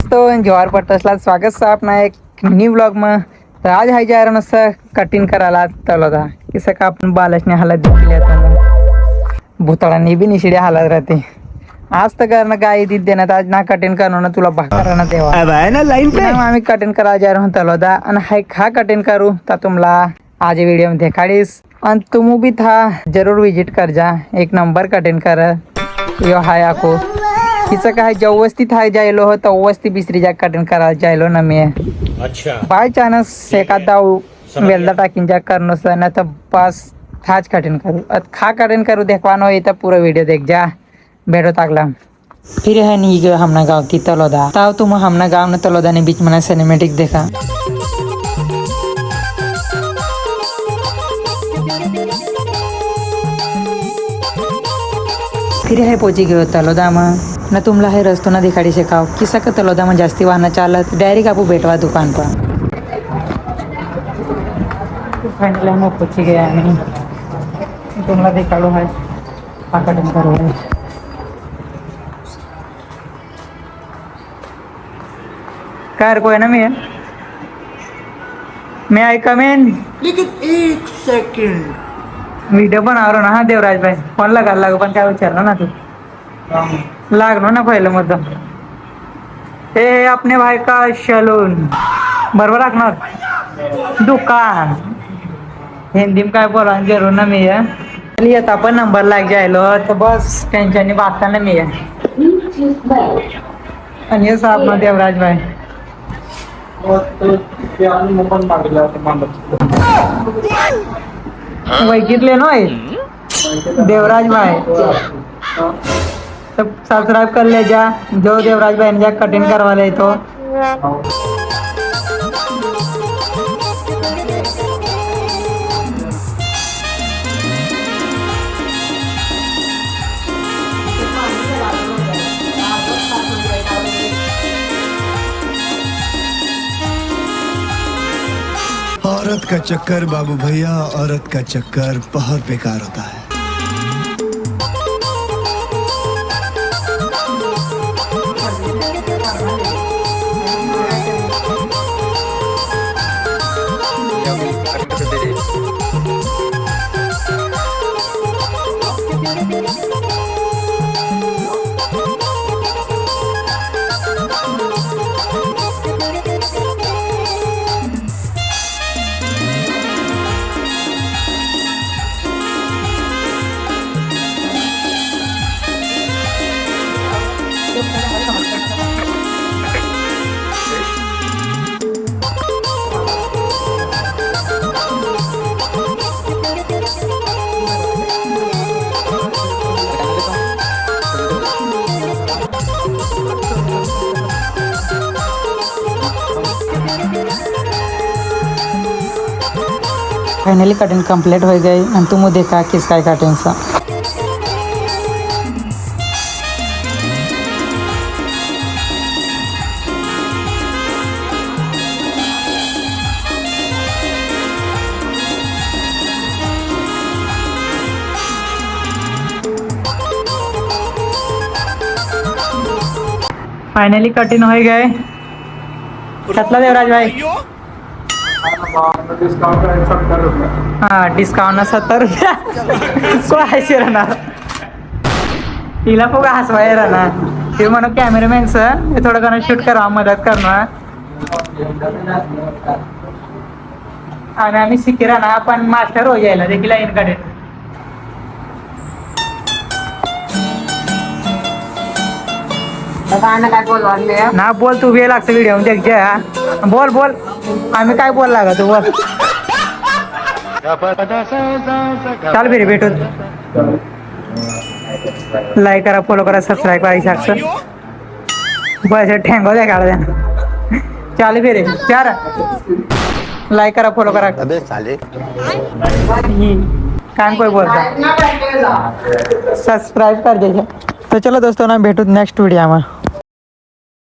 दोस्तों, जवाहर पट्टसला स्वागत सा अपना एक न्यू ब्लॉग में। तो आज है जा रहा है कटिंग करायला तलोदा किस का अपन बालचने हालत दिखली तो भूतळांनी भी निशिड्या हालत राहते। आज तर करना गाय दी देना आज ना कटिंग करना ना तुला भाकर ना देवा अब है ना लाइन पे आम्ही कटिंग करा जा रहा हूं तलोदा आणि हाय खा कटिंग करू ता तुमला आज वीडियो में देखाडीस आणि तुम भी था जरूर विजिट कर जा। एक नंबर कटिंग कर यो हाय आको हिचं काय व्यवस्थित हाय जायलो हो तर व्यवस्थित बिसरी जा कटिंग करा जायलो ना मी। अच्छा बाय चान्स एखादा वेल्दा टाकिन जा करनो सर ना तर बस थाच कटिंग करू खा कटिंग करू देखवानो इथं पूरा वीडियो देख जा बेडो ताकला। फिर है नी गयो हमना गांव की तलोदा ताव तुम हमना गांव न तलोदा ने बीच में सिनेमेटिक देखा। फिर है पोची गयो तलोदा में न तुमला है रस्तो ना दिखाड़ी शिकाव किसा का तलोदा में जास्ती वाहना चालत डायरेक्ट आपू बेटवा दुकान पर। फाइनली हम पोची गया नहीं तुमला दिखाड़ो है कटिंग करो है। कार को है ना मैं आई कम इन लेकिन एक सेकंड वीडियो बना रहा ना। हाँ देवराज भाई फोन लगा लागो पण काय विचारलं ना तू लागलो ना पहिलं मुद्दा हे अपने भाई का सलून बरोबर राखणार दुकान हिंदी में काय बोला जरूर ना मी येता पण नंबर लाग जायलो तर बस टेन्शन बागता ना मी आणि हे साहब ना देवराज भाई वैकितले नोय देवराज भाई सब सब्सक्राइब कर ले जा जो देवराज भाई ने जा कटिंग करवा ले तो औरत का चक्कर बाबू भैया, औरत का चक्कर बहुत बेकार होता है। फाइनली कटिंग कंप्लीट हो गई और तुम देखा किस का कटिंग सा फाइनली कटिंग हो गए कतला देवराज भाई हाँ डिस्काउंट 70 रुपया को ऐसे राहणार तिला खूप हसवाय राहणार ते म्हणून कॅमेरामॅन सर थोडं करणं शूट करा मदत करणार आणि आम्ही शिके राहणार पण मास्टर हो जायला देखील इनकडे ना बोल तू वेळ लागतं व्हिडिओ देख जा बोल बोल आम्ही काय बोल लागा तू बोल चाल फिर भेटू लाईक करा फॉलो करा सबस्क्राईब करा बस ठेंगो द्या काढ द्या चाल फिर चार लाईक करा फॉलो करा कान कोई बोलता सब्सक्राइब कर दीजिए। तो चलो दोस्तों ना भेटू नेक्स्ट वीडियो में।